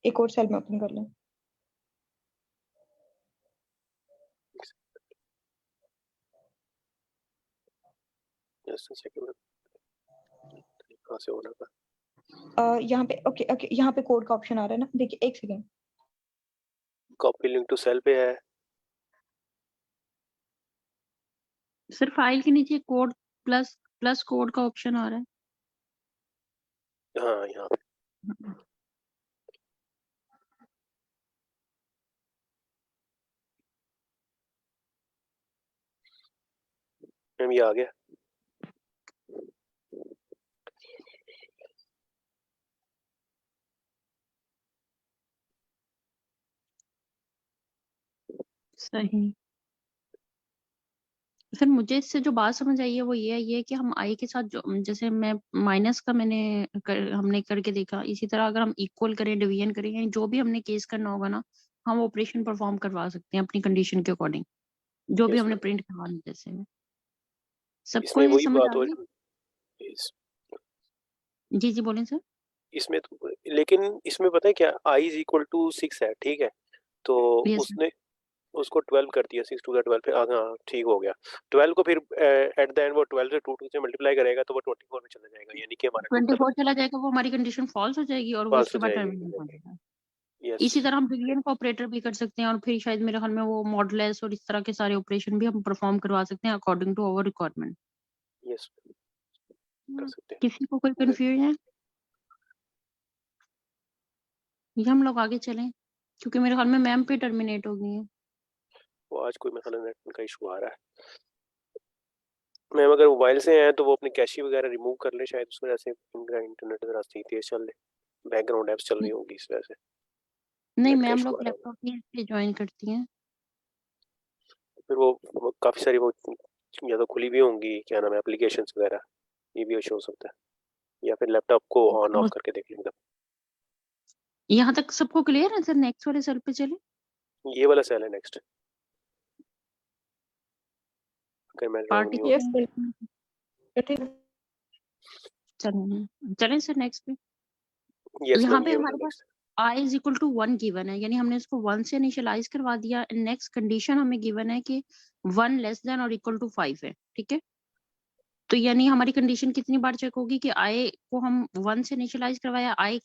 एक और सेल में ओपन कर लें। जस्ट अ सेकंड, कहाँ से होना था, यहाँ पे ओके ओके, यहाँ पे कोड का ऑप्शन आ रहा है ना, देखिए एक second. Copy link to cell पे है, सिर्फ फाइल के नीचे कोड प्लस प्लस कोड का ऑप्शन आ रहा है। हाँ यहाँ पे मैम ये आ गया। सही, फिर मुझे इससे जो बात समझ आई है वो ये है कि हम आई के साथ जो जैसे मैं माइनस का हमने करके देखा, इसी तरह अगर हम इक्वल करें, डिवीजन करें, यानी जो भी हमने केस करना होगा ना, हम ऑपरेशन परफॉर्म करवा सकते हैं अपनी कंडीशन के अकॉर्डिंग, जो भी यस हमने मैम, प्रिंट करवाना जैसे। सबको इसमें ये वही समझ बात आ हो रही है? इस, जी जी बोलें सर। इसमें तो, लेकिन इसमें पता है क्या, आई इज इक्वल टू 6 है, ठीक है, तो यस उसने उसको 12 कर दिया, 6 टू 12 फिर हाँ ठीक हो गया। 12 को फिर एट द एंड वो 12 से 2 से मल्टीप्लाई करेगा तो वो 24 में चला जाएगा, यानी कि हमारा टोटल 24 चला जाएगा, वो हमारी कंडीशन फॉल्स हो जाएगी और वो पास उसके हो बाद जाएगी। टर्मिनेट हो जाएगा। यस इसी तरह हम बिलियन का ऑपरेटर भी कर सकते हैं और फिर शायद मेरे ख्याल में वो मॉडलेस और इस तरह के सारे ऑपरेशन भी हम परफॉर्म करवा सकते हैं according to our requirement. Yes कर सकते किसी को कोई हैं। कंफ्यूजन है या हम लोग आगे चलें, क्योंकि मेरे ख्याल में मैम पे टर्मिनेट हो गई है। वो आज कोई मतलब नेट का इशू आ रहा है मैम, अगर मोबाइल से हैं तो वो अपने कैशी वगैरह रिमूव कर ले, शायद उस वजह से इनका इंटरनेट जरा सही तेज चल ले, बैकग्राउंड एप्स चल रही होगी इस वजह से नहीं नेट का मैम इशू लोग आ रहा होगा। लैपटॉप ही ज्वाइन करती हैं। फिर वो काफी सारी वो या तो खुली भी होंगी, क्या नाम है, एप्लीकेशंस वगैरह, ये भी इशू हो सकता है, या फिर लैपटॉप को ऑन ऑफ करके देख लेंगे। यहाँ तक सबको क्लियर है सर? नेक्स्ट वाले सेल पे चले। ये वाला सेल है नेक्स्ट, अगर मैं रॉन्ग नहीं हूँ। पार्टी चलें सर नेक्स्ट पे। यस यहाँ मैम, पे ये हमारे वाला पास next. i is equal to 1 given है, यानी हमने इसको 1 से इनिशियलाइज करवा दिया। नेक्स्ट कंडीशन हमें गिवन है कि 1 लेस देन और इक्वल टू 5 है, ठीक है। तो यानी हमारी कंडीशन कितनी बार चेक होगी कि i को हम 1 से इनिशियलाइज करवाया, i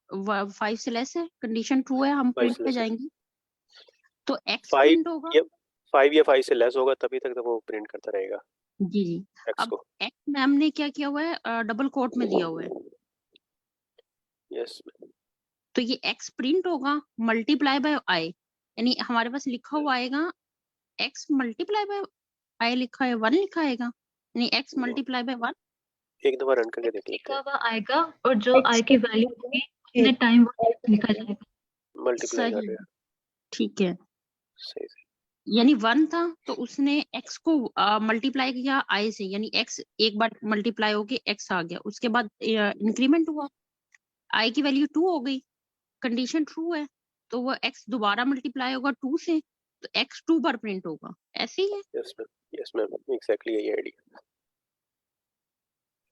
5 से लेस है, कंडीशन ट्रू है, हम प्रिंट पे जाएंगे तो x 5 प्रिंट होगा। या 5 या 5 से लेस होगा तभी तक तो वो प्रिंट करता रहेगा जी जी। एक्स अब को। x मैम ने क्या किया हुआ है, डबल कोट में दिया हुआ है, यस तो ये x प्रिंट होगा मल्टीप्लाई बाय i, यानी हमारे पास लिखा हुआ आएगा x मल्टीप्लाई बाय i, लिखा है 1 लिखा आएगा, यानी x मल्टीप्लाई बाय 1 एक दफा रन करके देख लेते लिखा हैं। हुआ आएगा और जो i की वैल्यू होगी उतने टाइम लिखा जाएगा। मल्टीप्लाई कर सही, रहे हैं, ठीक है। सही सही। यानी 1 था तो उसने x को मल्टीप्लाई किया i से, यानी x एक बार मल्टीप्लाई होके x आ गया, उसके बाद इंक्रीमेंट हुआ, i की वैल्यू 2 हो गई, कंडीशन ट्रू है, तो वो x दोबारा मल्टीप्लाई होगा 2 से, तो x 2 बार प्रिंट होगा, ऐसे ही है। यस मैम, एग्जैक्टली यही आइडिया,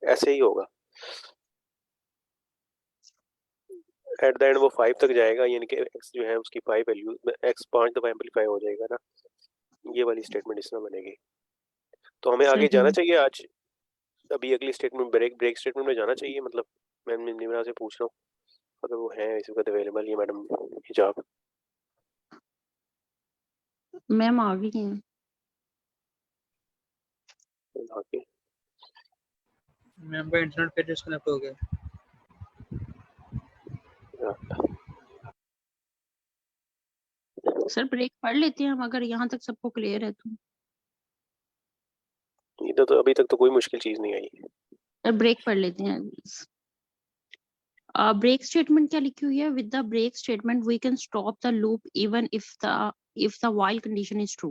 ऐसे ही होगा। एट द एंड वो 5 तक जाएगा, यानी कि x जो है उसकी 5 वैल्यू, x 5 दफा एम्पलीफाई हो जाएगा ना, ये वाली स्टेटमेंट इसमें बनेगी। तो हमें आगे सही जाना है। चाहिए आज, अभी अगली स्टेटमेंट ब्रेक स्टेटमेंट में जाना चाहिए, मतलब मैं निमरा से पूछ रहा हूँ, अगर वो है इस वक्त अवेलेबल, ये मैडम हिजाब। मैम आ गई हैं। ओके मैम का इंटरनेट पे डिस्कनेक्ट हो गया। सर ब्रेक पढ़ लेते हैं हम, अगर यहाँ तक सबको क्लियर है तो। इधर तो अभी तक तो कोई मुश्किल चीज नहीं आई। सर ब्रेक पढ़ लेते हैं। ब्रेक स्टेटमेंट क्या लिखी हुई है? With the break statement we can stop the loop even if the while condition is true.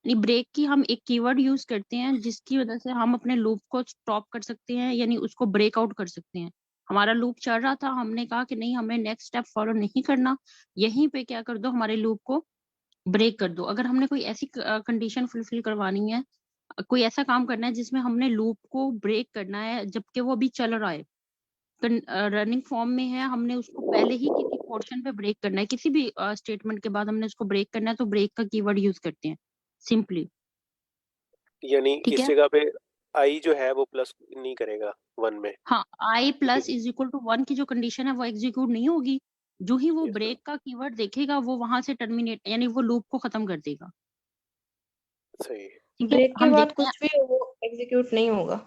यानी ब्रेक की हम एक कीवर्ड यूज करते हैं जिसकी वजह से हम अपने लूप को स्टॉप कर सकते हैं, यानी उसको ब्रेक आउट कर सकते हैं। हमारा लूप चल रहा था, हमने कहा कि नहीं हमें नेक्स्ट स्टेप फॉलो नहीं करना, यहीं पे क्या कर दो, हमारे लूप को ब्रेक कर दो। अगर हमने कोई ऐसी कंडीशन फुलफिल करवानी है, कोई ऐसा काम करना है जिसमें हमने लूप को ब्रेक करना है जबकि वो अभी चल रहा है, रनिंग फॉर्म में है, हमने उसको पहले ही किसी पोर्शन पे ब्रेक करना है, किसी भी स्टेटमेंट के बाद हमने उसको ब्रेक करना है, तो ब्रेक का कीवर्ड यूज करते हैं सिंपली। यानी ठीक इस है, जगह पे आई जो है वो प्लस नहीं करेगा 1 में। हाँ i plus is equal to 1 की जो कंडीशन है वो एग्जीक्यूट नहीं होगी, जो ही वो Yes, ब्रेक का कीवर्ड देखेगा वो वहां से टर्मिनेट, यानी वो लूप को खत्म कर देगा। सही। ठीक है, ब्रेक के हम बाद देखते हैं। कुछ भी हो वो एग्जीक्यूट नहीं होगा।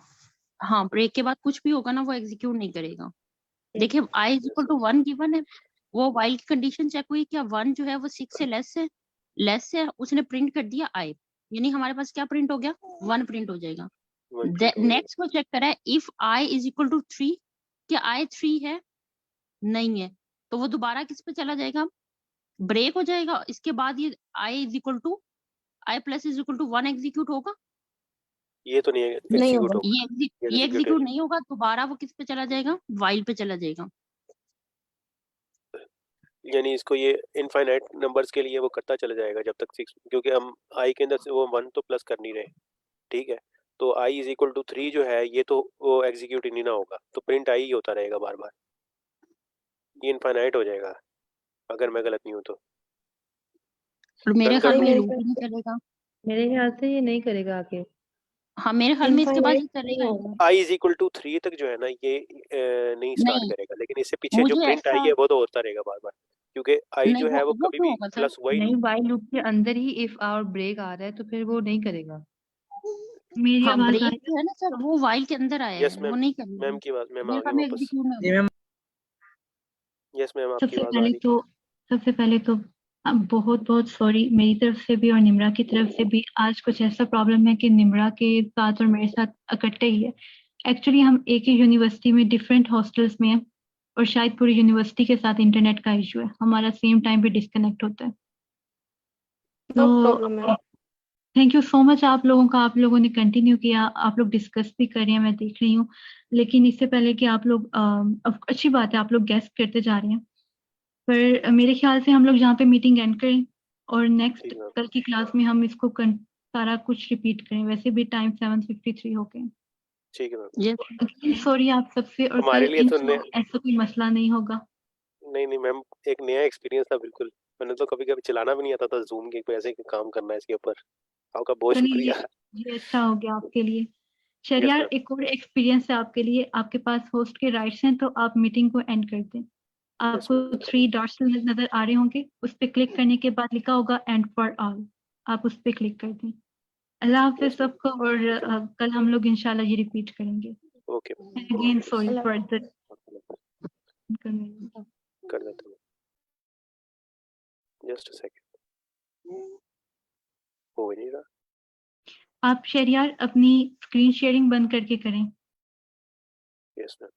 हाँ ब्रेक के बाद कुछ भी होगा ना वो एग्जीक्यूट नहीं करेगा। देखिए i is equal to 1 given है, वो वाइल की कंडीशन चेक हुई, क्या 1 जो है वो 6 से लेस है, उसने प्रिंट कर दिया i, यानी हमारे पास क्या प्रिंट हो गया, 1 प्रिंट हो जाएगा। नेक्स्ट वो चेक करा है if i is equal to 3, क्या i 3 है, नहीं है, तो वो दोबारा किस पे चला जाएगा, ब्रेक हो जाएगा। इसके बाद ये i is equal to i plus is equal to 1 execute होगा, ये तो नहीं नहीं एग्जीक्यूट होगा। होगा, ये एग्जीक्यूट नहीं होगा, दोबारा वो किस पे चला जाएगा, वाइल पे चला जाएगा। यानी इसको ये इनफाइनाइट नंबर्स के लिए वो करता चला जाएगा जब तक 6, क्योंकि हम आई के अंदर से वो 1 तो प्लस कर नहीं रहे, ठीक है। तो आई इज इक्वल टू 3 जो है ये तो वो एग्जीक्यूट ही नहीं ना होगा, तो प्रिंट आई ही होता रहेगा बार बार, ये इनफाइनाइट हो जाएगा अगर मैं गलत नहीं हूँ तो। और मेरे रन ख्याल कर में दूं? ये लूप ही नहीं चलेगा। मेरे ख्याल से ये नहीं करेगा आगे। हाँ मेरे ख्याल में इसके बाद ये इनफाइनाइट नहीं चलेगा ही होगा। आई इज इक्वल टू 3 तक जो है ना ये नहीं स्टार्ट नहीं। करेगा, लेकिन इससे पीछे जो मुझे प्रिंट आई ऐसा है वो तो होता रहेगा बार बार, क्योंकि आई नहीं, जो है वो वो कभी क्यों भी होगा सर? प्लस हुआ ही नहीं, नहीं। वाइल लूप के अंदर ही इफ और ब्रेक आ रहा है तो फिर वो नहीं करेगा। मेरी हाँ आवाज आ ब्रेक रही जो है ना सर, वो वाइल के अंदर आया यस है, मैम, वो नहीं करेगा। मैम की आवाज, मैम आ मेरे गई ख्याल में वापस। एग्जीक्यूट नहीं जी होगा। मैम। यस मैम आपकी सबसे आवाज आ पहले रही। तो सबसे पहले तो बहुत बहुत सॉरी मेरी तरफ से भी और निम्रा की तरफ से भी। आज कुछ ऐसा प्रॉब्लम है कि निम्रा के साथ और मेरे साथ इकट्ठे ही है। एक्चुअली हम एक ही यूनिवर्सिटी में डिफरेंट हॉस्टल्स में हैं और शायद पूरी यूनिवर्सिटी के साथ इंटरनेट का इशू है, हमारा सेम टाइम पे डिस्कनेक्ट होता है। नो प्रॉब्लम है। थैंक यू सो मच आप लोगों का, आप लोगों ने कंटिन्यू किया, आप लोग डिस्कस भी कर रहे हैं, मैं देख रही हूँ। लेकिन इससे पहले कि आप लोग अच्छी बात है आप लोग गेस्ट करते जा रहे हैं, पर मेरे ख्याल से हम लोग जहाँ पे मीटिंग एंड करें और नेक्स्ट ठीक है कल की क्लास में हम इसको सारा कुछ रिपीट करें। वैसे भी टाइम 7:53 हो गए। ठीक है मैम। ये सॉरी आप सबसे, और हमारे कल लिए तो इंशाल्लाह ऐसा कोई मसला नहीं होगा। नहीं नहीं मैम, एक नया एक्सपीरियंस था बिल्कुल, मैंने तो कभी कभी चलाना भी नहीं आता था जूम के, कोई ऐसे काम करना है इसके ऊपर। आपका बहुत चलिए शुक्रिया। ये अच्छा हो गया आपके लिए। Yes Shahriar ma'am. एक और एक्सपीरियंस है आपके लिए, आपके पास होस्ट के राइट्स हैं तो आप मीटिंग को एंड कर दें। यस आपको मैम। 3 डॉट्स नजर आ रहे होंगे, उस पर क्लिक करने के बाद लिखा होगा एंड फॉर ऑल, आप उस पर क्लिक कर दें। अल्लाह हाफिज यस मैम। सबको, और कल हम लोग इंशाल्लाह ये रिपीट करेंगे। Okay again sorry Allah for the कर देता हूँ, जस्ट अ सेकंड, हो ही नहीं रहा। आप शरियार अपनी स्क्रीन शेयरिंग बंद करके करें। Yes ma'am.